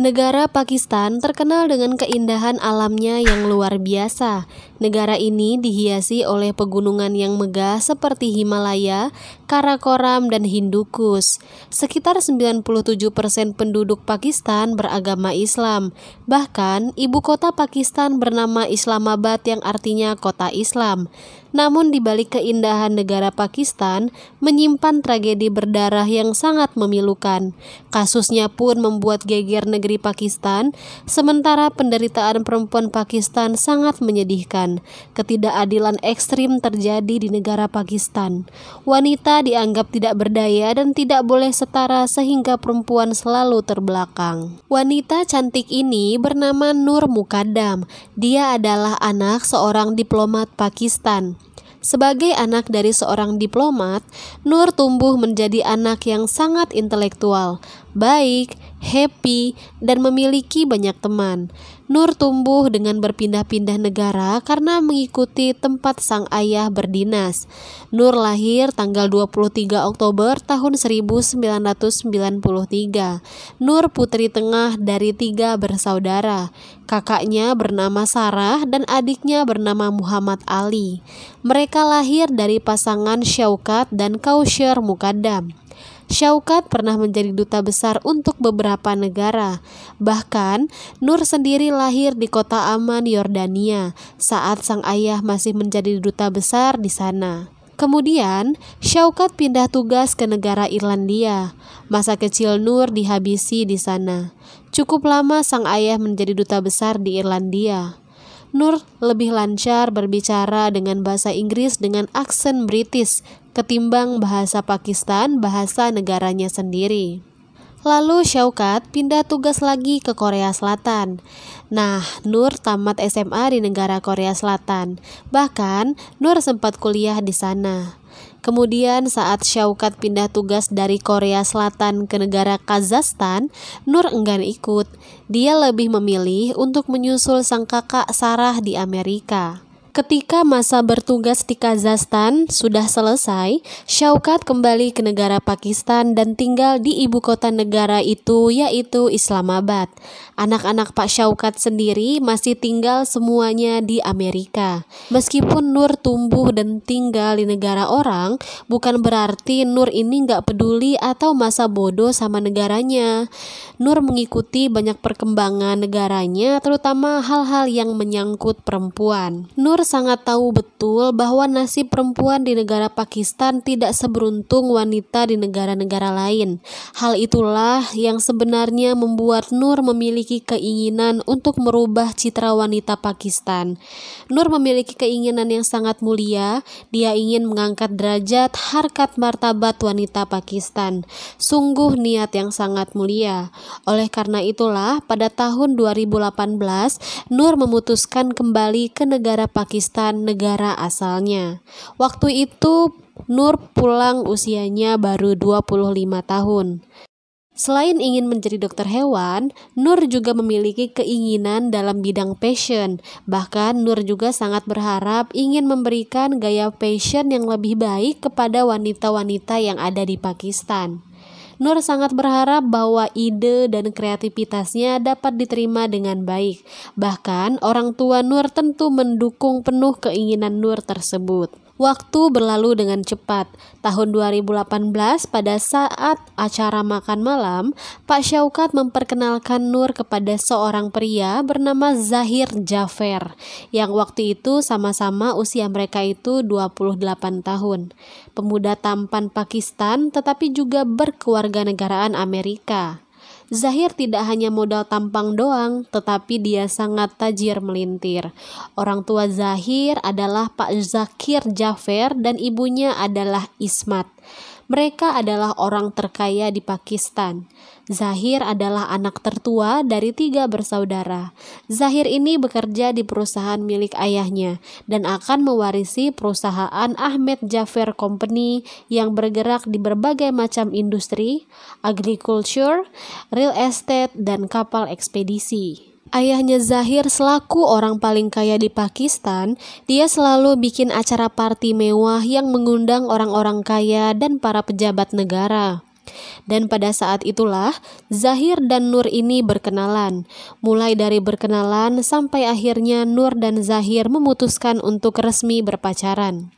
Negara Pakistan terkenal dengan keindahan alamnya yang luar biasa. Negara ini dihiasi oleh pegunungan yang megah seperti Himalaya, Karakoram, dan Hindukush. Sekitar 97% penduduk Pakistan beragama Islam. Bahkan, ibu kota Pakistan bernama Islamabad yang artinya kota Islam. Namun di balik keindahan negara Pakistan menyimpan tragedi berdarah yang sangat memilukan. Kasusnya pun membuat geger negeri Pakistan, sementara penderitaan perempuan Pakistan sangat menyedihkan. Ketidakadilan ekstrim terjadi di negara Pakistan. Wanita dianggap tidak berdaya dan tidak boleh setara sehingga perempuan selalu terbelakang. Wanita cantik ini bernama Nur Muqaddam. Dia adalah anak seorang diplomat Pakistan. Sebagai anak dari seorang diplomat, Nur tumbuh menjadi anak yang sangat intelektual, baik, happy, dan memiliki banyak teman. Nur tumbuh dengan berpindah-pindah negara karena mengikuti tempat sang ayah berdinas. Nur lahir tanggal 23 Oktober tahun 1993. Nur putri tengah dari 3 bersaudara. Kakaknya bernama Sarah dan adiknya bernama Muhammad Ali. Mereka lahir dari pasangan Syaukat dan Kaushar Muqaddam. Syaukat pernah menjadi duta besar untuk beberapa negara. Bahkan, Nur sendiri lahir di kota Amman, Yordania, saat sang ayah masih menjadi duta besar di sana. Kemudian, Syaukat pindah tugas ke negara Irlandia. Masa kecil Nur dihabisi di sana. Cukup lama sang ayah menjadi duta besar di Irlandia. Nur lebih lancar berbicara dengan bahasa Inggris dengan aksen British ketimbang bahasa Pakistan, bahasa negaranya sendiri. Lalu Syaukat pindah tugas lagi ke Korea Selatan. Nah, Nur tamat SMA di negara Korea Selatan. Bahkan, Nur sempat kuliah di sana. Kemudian saat Syaukat pindah tugas dari Korea Selatan ke negara Kazakhstan, Nur enggan ikut. Dia lebih memilih untuk menyusul sang kakak Sarah di Amerika. Ketika masa bertugas di Kazakhstan sudah selesai, Syaukat kembali ke negara Pakistan dan tinggal di ibu kota negara itu, yaitu Islamabad. Anak-anak Pak Syaukat sendiri masih tinggal semuanya di Amerika. Meskipun Nur tumbuh dan tinggal di negara orang, bukan berarti Nur ini nggak peduli atau masa bodoh sama negaranya. Nur mengikuti banyak perkembangan negaranya, terutama hal-hal yang menyangkut perempuan. Nur sangat tahu betul bahwa nasib perempuan di negara Pakistan tidak seberuntung wanita di negara-negara lain. Hal itulah yang sebenarnya membuat Nur memiliki keinginan untuk merubah citra wanita Pakistan. Nur memiliki keinginan yang sangat mulia. Dia ingin mengangkat derajat harkat martabat wanita Pakistan. Sungguh niat yang sangat mulia. Oleh karena itulah pada tahun 2018 Nur memutuskan kembali ke negara Pakistan, negara asalnya. Waktu itu Nur pulang usianya baru 25 tahun. Selain ingin menjadi dokter hewan, Nur juga memiliki keinginan dalam bidang fashion. Bahkan Nur juga sangat berharap ingin memberikan gaya fashion yang lebih baik kepada wanita-wanita yang ada di Pakistan. Nur sangat berharap bahwa ide dan kreativitasnya dapat diterima dengan baik. Bahkan orang tua Nur tentu mendukung penuh keinginan Nur tersebut. Waktu berlalu dengan cepat. Tahun 2018 pada saat acara makan malam, Pak Syaukat memperkenalkan Nur kepada seorang pria bernama Zahir Jafer, yang waktu itu sama-sama usia mereka itu 28 tahun. Pemuda tampan Pakistan tetapi juga berkewarganegaraan Amerika. Zahir tidak hanya modal tampang doang, tetapi dia sangat tajir melintir. Orang tua Zahir adalah Pak Zakir Jafer dan ibunya adalah Ismat. Mereka adalah orang terkaya di Pakistan. Zahir adalah anak tertua dari 3 bersaudara. Zahir ini bekerja di perusahaan milik ayahnya dan akan mewarisi perusahaan Ahmed Jafer Company yang bergerak di berbagai macam industri, agriculture, real estate, dan kapal ekspedisi. Ayahnya Zahir selaku orang paling kaya di Pakistan, dia selalu bikin acara party mewah yang mengundang orang-orang kaya dan para pejabat negara. Dan pada saat itulah Zahir dan Nur ini berkenalan. Mulai dari berkenalan sampai akhirnya Nur dan Zahir memutuskan untuk resmi berpacaran.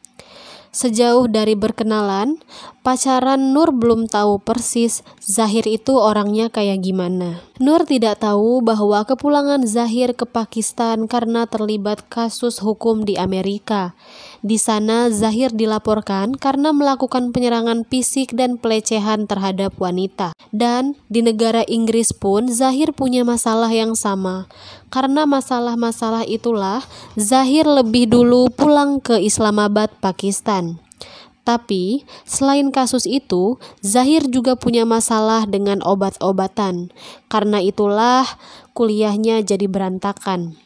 Sejauh dari berkenalan, pacaran, Nur belum tahu persis Zahir itu orangnya kayak gimana. Nur tidak tahu bahwa kepulangan Zahir ke Pakistan karena terlibat kasus hukum di Amerika. Di sana Zahir dilaporkan karena melakukan penyerangan fisik dan pelecehan terhadap wanita. Dan di negara Inggris pun Zahir punya masalah yang sama. Karena masalah-masalah itulah Zahir lebih dulu pulang ke Islamabad, Pakistan. Tapi, selain kasus itu, Zahir juga punya masalah dengan obat-obatan. Karena itulah kuliahnya jadi berantakan.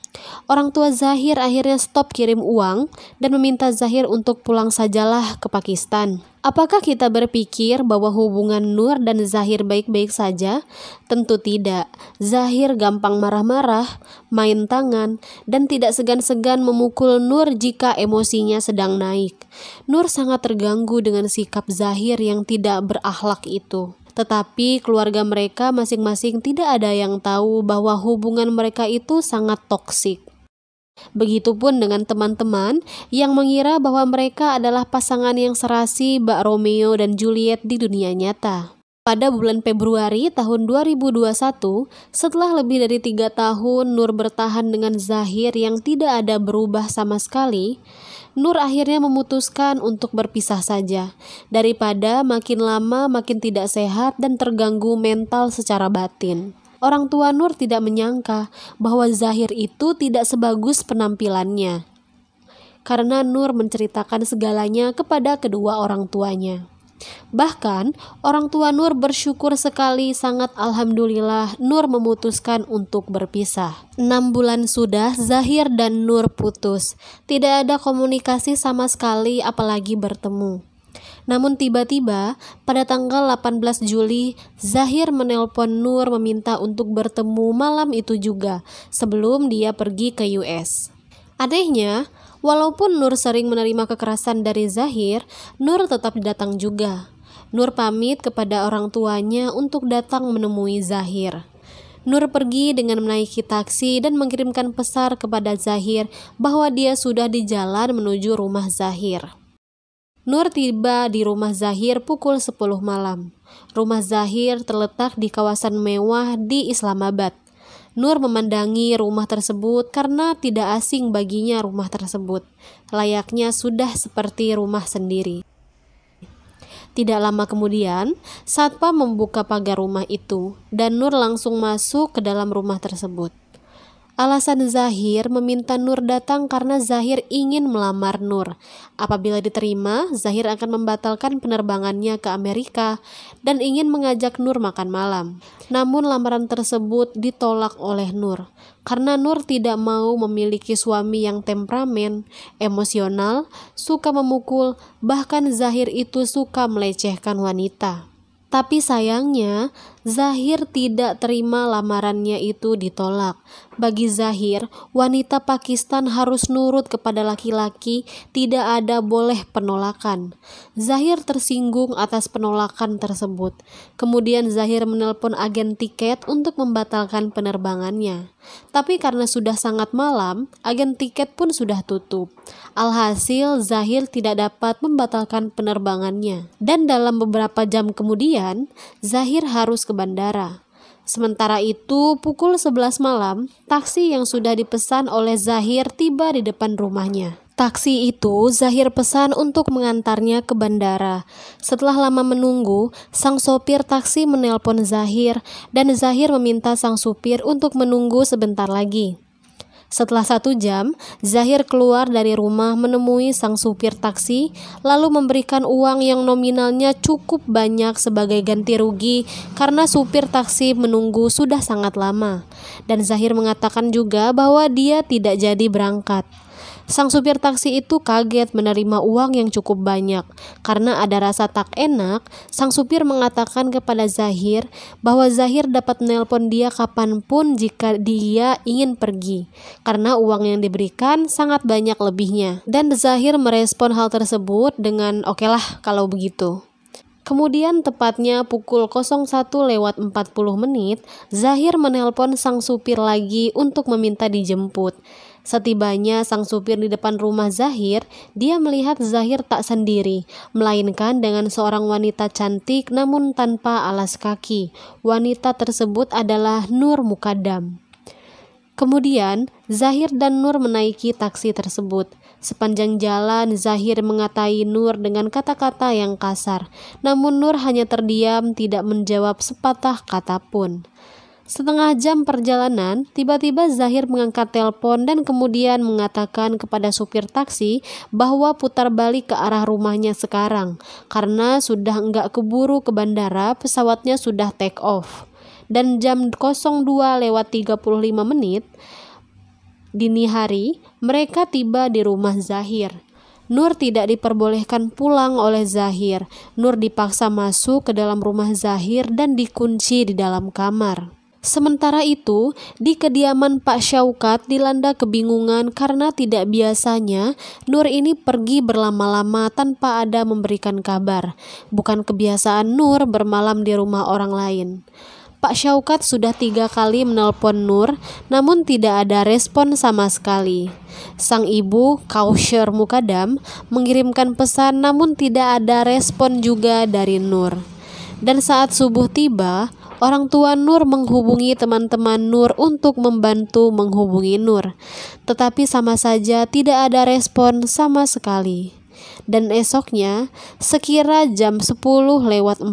Orang tua Zahir akhirnya stop kirim uang dan meminta Zahir untuk pulang sajalah ke Pakistan. Apakah kita berpikir bahwa hubungan Nur dan Zahir baik-baik saja? Tentu tidak. Zahir gampang marah-marah, main tangan, dan tidak segan-segan memukul Nur jika emosinya sedang naik. Nur sangat terganggu dengan sikap Zahir yang tidak berakhlak itu. Tetapi keluarga mereka masing-masing tidak ada yang tahu bahwa hubungan mereka itu sangat toksik. Begitupun dengan teman-teman yang mengira bahwa mereka adalah pasangan yang serasi bak Romeo dan Juliet di dunia nyata. Pada bulan Februari tahun 2021, setelah lebih dari 3 tahun Nur bertahan dengan Zahir yang tidak ada berubah sama sekali, Nur akhirnya memutuskan untuk berpisah saja, daripada makin lama makin tidak sehat dan terganggu mental secara batin. Orang tua Nur tidak menyangka bahwa Zahir itu tidak sebagus penampilannya, karena Nur menceritakan segalanya kepada kedua orang tuanya. Bahkan, orang tua Nur bersyukur sekali, sangat alhamdulillah Nur memutuskan untuk berpisah. 6 bulan sudah Zahir dan Nur putus. Tidak ada komunikasi sama sekali apalagi bertemu. Namun tiba-tiba pada tanggal 18 Juli, Zahir menelpon Nur meminta untuk bertemu malam itu juga sebelum dia pergi ke US. Anehnya, walaupun Nur sering menerima kekerasan dari Zahir, Nur tetap datang juga. Nur pamit kepada orang tuanya untuk datang menemui Zahir. Nur pergi dengan menaiki taksi dan mengirimkan pesan kepada Zahir bahwa dia sudah di jalan menuju rumah Zahir. Nur tiba di rumah Zahir pukul 10 malam. Rumah Zahir terletak di kawasan mewah di Islamabad. Nur memandangi rumah tersebut karena tidak asing baginya rumah tersebut. Layaknya sudah seperti rumah sendiri. Tidak lama kemudian, satpam membuka pagar rumah itu dan Nur langsung masuk ke dalam rumah tersebut. Alasan Zahir meminta Nur datang karena Zahir ingin melamar Nur. Apabila diterima, Zahir akan membatalkan penerbangannya ke Amerika dan ingin mengajak Nur makan malam. Namun lamaran tersebut ditolak oleh Nur karena Nur tidak mau memiliki suami yang temperamen, emosional, suka memukul, bahkan Zahir itu suka melecehkan wanita. Tapi sayangnya, Zahir tidak terima lamarannya itu ditolak. Bagi Zahir, wanita Pakistan harus nurut kepada laki-laki, tidak ada boleh penolakan. Zahir tersinggung atas penolakan tersebut. Kemudian Zahir menelpon agen tiket untuk membatalkan penerbangannya. Tapi karena sudah sangat malam, agen tiket pun sudah tutup. Alhasil, Zahir tidak dapat membatalkan penerbangannya. Dan dalam beberapa jam kemudian, Zahir harus ke bandara. Sementara itu, pukul 11 malam, taksi yang sudah dipesan oleh Zahir tiba di depan rumahnya. Taksi itu Zahir pesan untuk mengantarnya ke bandara. Setelah lama menunggu, sang sopir taksi menelpon Zahir dan Zahir meminta sang supir untuk menunggu sebentar lagi. Setelah 1 jam, Zahir keluar dari rumah menemui sang supir taksi, lalu memberikan uang yang nominalnya cukup banyak sebagai ganti rugi karena supir taksi menunggu sudah sangat lama. Dan Zahir mengatakan juga bahwa dia tidak jadi berangkat. Sang supir taksi itu kaget menerima uang yang cukup banyak. Karena ada rasa tak enak, sang supir mengatakan kepada Zahir bahwa Zahir dapat menelpon dia kapanpun jika dia ingin pergi, karena uang yang diberikan sangat banyak lebihnya. Dan Zahir merespon hal tersebut dengan "Okelah kalau begitu." Kemudian tepatnya pukul 01.40 Zahir menelpon sang supir lagi untuk meminta dijemput. Setibanya sang supir di depan rumah Zahir, dia melihat Zahir tak sendiri, melainkan dengan seorang wanita cantik namun tanpa alas kaki. Wanita tersebut adalah Nur Mukadam. Kemudian, Zahir dan Nur menaiki taksi tersebut. Sepanjang jalan, Zahir mengatai Nur dengan kata-kata yang kasar. Namun Nur hanya terdiam, tidak menjawab sepatah kata pun. Setengah jam perjalanan, tiba-tiba Zahir mengangkat telepon dan kemudian mengatakan kepada supir taksi bahwa putar balik ke arah rumahnya sekarang. Karena sudah enggak keburu ke bandara, pesawatnya sudah take off. Dan jam 02.35 dini hari, mereka tiba di rumah Zahir. Nur tidak diperbolehkan pulang oleh Zahir. Nur dipaksa masuk ke dalam rumah Zahir dan dikunci di dalam kamar. Sementara itu, di kediaman Pak Syaukat dilanda kebingungan karena tidak biasanya Nur ini pergi berlama-lama tanpa ada memberikan kabar. Bukan kebiasaan Nur bermalam di rumah orang lain. Pak Syaukat sudah 3 kali menelpon Nur, namun tidak ada respon sama sekali. Sang ibu, Kausyar Mukadam, mengirimkan pesan namun tidak ada respon juga dari Nur. Dan saat subuh tiba, orang tua Nur menghubungi teman-teman Nur untuk membantu menghubungi Nur. Tetapi sama saja tidak ada respon sama sekali. Dan esoknya, sekira jam 10.43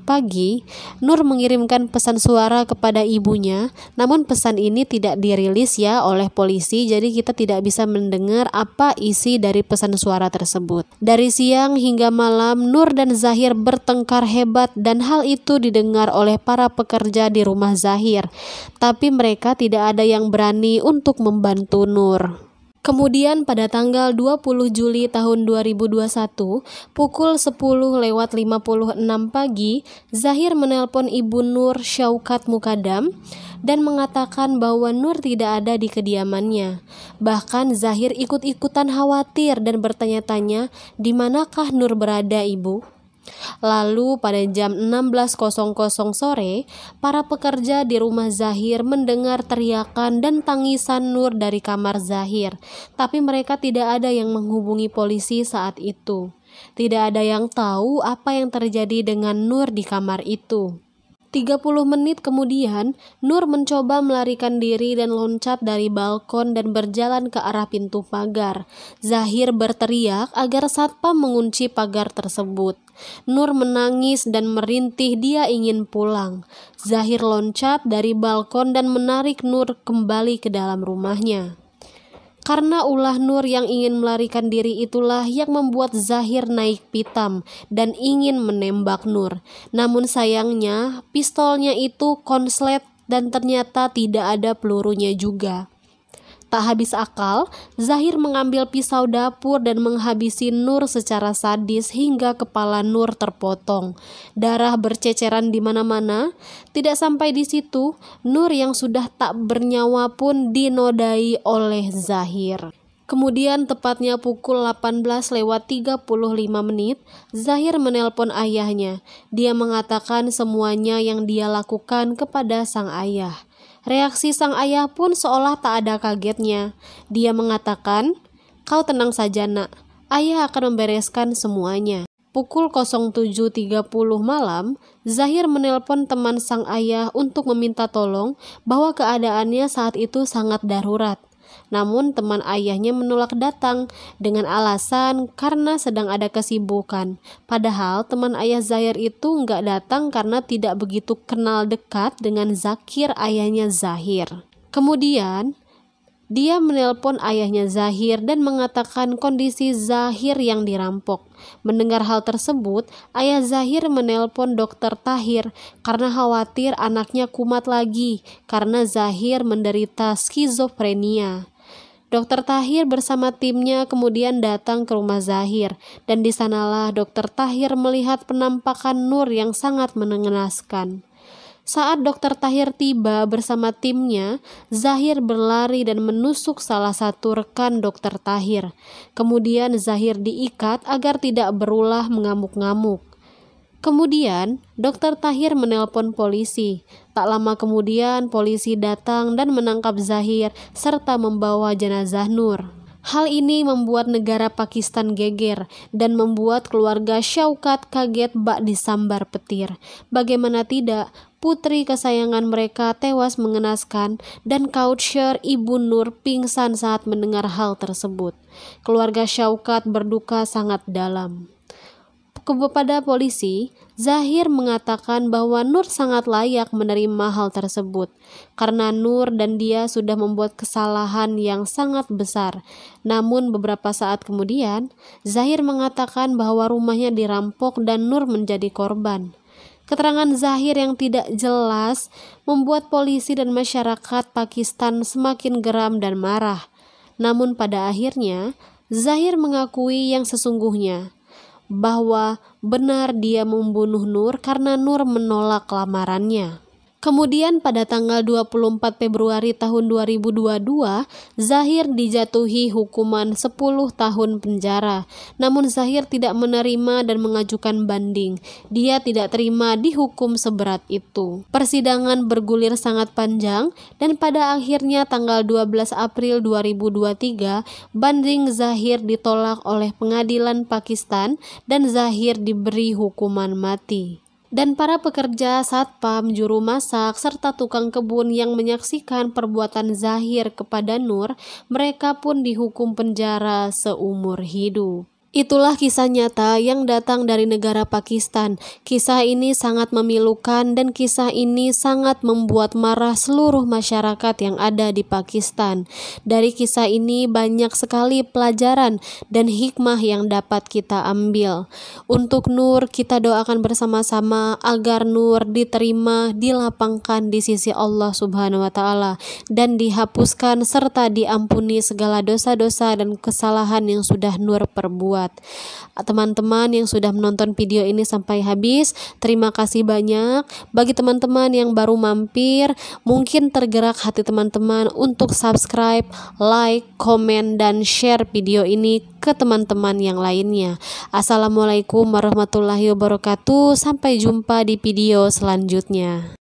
pagi, Nur mengirimkan pesan suara kepada ibunya. Namun pesan ini tidak dirilis ya oleh polisi, jadi kita tidak bisa mendengar apa isi dari pesan suara tersebut. Dari siang hingga malam, Nur dan Zahir bertengkar hebat dan hal itu didengar oleh para pekerja di rumah Zahir. Tapi mereka tidak ada yang berani untuk membantu Nur. Kemudian pada tanggal 20 Juli tahun 2021, pukul 10.56 pagi, Zahir menelpon ibu Nur, Syaukat Mukadam, dan mengatakan bahwa Nur tidak ada di kediamannya. Bahkan Zahir ikut-ikutan khawatir dan bertanya-tanya, di manakah Nur berada, ibu? Lalu pada jam 16.00 sore, para pekerja di rumah Zahir mendengar teriakan dan tangisan Nur dari kamar Zahir. Tapi mereka tidak ada yang menghubungi polisi saat itu. Tidak ada yang tahu apa yang terjadi dengan Nur di kamar itu. 30 menit kemudian, Nur mencoba melarikan diri dan loncat dari balkon dan berjalan ke arah pintu pagar. Zahir berteriak agar satpam mengunci pagar tersebut. Nur menangis dan merintih, dia ingin pulang. Zahir loncat dari balkon dan menarik Nur kembali ke dalam rumahnya. Karena ulah Nur yang ingin melarikan diri itulah yang membuat Zahir naik pitam dan ingin menembak Nur. Namun sayangnya pistolnya itu konslet dan ternyata tidak ada pelurunya juga. Tak habis akal, Zahir mengambil pisau dapur dan menghabisi Nur secara sadis hingga kepala Nur terpotong. Darah berceceran di mana-mana. Tidak sampai di situ, Nur yang sudah tak bernyawa pun dinodai oleh Zahir. Kemudian tepatnya pukul 18.35 Zahir menelpon ayahnya. Dia mengatakan semuanya yang dia lakukan kepada sang ayah. Reaksi sang ayah pun seolah tak ada kagetnya. Dia mengatakan, "Kau tenang saja nak, ayah akan membereskan semuanya." Pukul 07.30 malam, Zahir menelpon teman sang ayah untuk meminta tolong bahwa keadaannya saat itu sangat darurat. Namun teman ayahnya menolak datang dengan alasan karena sedang ada kesibukan. Padahal teman ayah Zahir itu nggak datang karena tidak begitu kenal dekat dengan Zakir, ayahnya Zahir. Kemudian dia menelpon ayahnya Zahir dan mengatakan kondisi Zahir yang dirampok. Mendengar hal tersebut, ayah Zahir menelpon dokter Tahir karena khawatir anaknya kumat lagi karena Zahir menderita skizofrenia. Dokter Tahir bersama timnya kemudian datang ke rumah Zahir, dan di sanalah Dokter Tahir melihat penampakan Nur yang sangat mengenaskan. Saat Dokter Tahir tiba bersama timnya, Zahir berlari dan menusuk salah satu rekan Dokter Tahir. Kemudian Zahir diikat agar tidak berulah mengamuk-ngamuk. Kemudian, Dokter Tahir menelpon polisi. Tak lama kemudian, polisi datang dan menangkap Zahir serta membawa jenazah Nur. Hal ini membuat negara Pakistan geger dan membuat keluarga Syaukat kaget bak disambar petir. Bagaimana tidak, putri kesayangan mereka tewas mengenaskan dan Kautsher Ibu Nur pingsan saat mendengar hal tersebut. Keluarga Syaukat berduka sangat dalam. Kepada polisi, Zahir mengatakan bahwa Nur sangat layak menerima hal tersebut karena Nur dan dia sudah membuat kesalahan yang sangat besar. Namun beberapa saat kemudian, Zahir mengatakan bahwa rumahnya dirampok dan Nur menjadi korban. Keterangan Zahir yang tidak jelas membuat polisi dan masyarakat Pakistan semakin geram dan marah. Namun pada akhirnya, Zahir mengakui yang sesungguhnya, bahwa benar dia membunuh Nur karena Nur menolak lamarannya. Kemudian pada tanggal 24 Februari tahun 2022, Zahir dijatuhi hukuman 10 tahun penjara. Namun Zahir tidak menerima dan mengajukan banding. Dia tidak terima dihukum seberat itu. Persidangan bergulir sangat panjang dan pada akhirnya tanggal 12 April 2023, banding Zahir ditolak oleh pengadilan Pakistan dan Zahir diberi hukuman mati. Dan para pekerja satpam, juru masak, serta tukang kebun yang menyaksikan perbuatan Zahir kepada Nur, mereka pun dihukum penjara seumur hidup. Itulah kisah nyata yang datang dari negara Pakistan. Kisah ini sangat memilukan dan kisah ini sangat membuat marah seluruh masyarakat yang ada di Pakistan. Dari kisah ini banyak sekali pelajaran dan hikmah yang dapat kita ambil. Untuk Nur, kita doakan bersama-sama agar Nur diterima, dilapangkan di sisi Allah Subhanahu wa Ta'ala, dan dihapuskan serta diampuni segala dosa-dosa dan kesalahan yang sudah Nur perbuat. Teman-teman yang sudah menonton video ini sampai habis, terima kasih banyak. Bagi teman-teman yang baru mampir, mungkin tergerak hati teman-teman untuk subscribe, like, komen, dan share video ini ke teman-teman yang lainnya. Assalamualaikum warahmatullahi wabarakatuh. Sampai jumpa di video selanjutnya.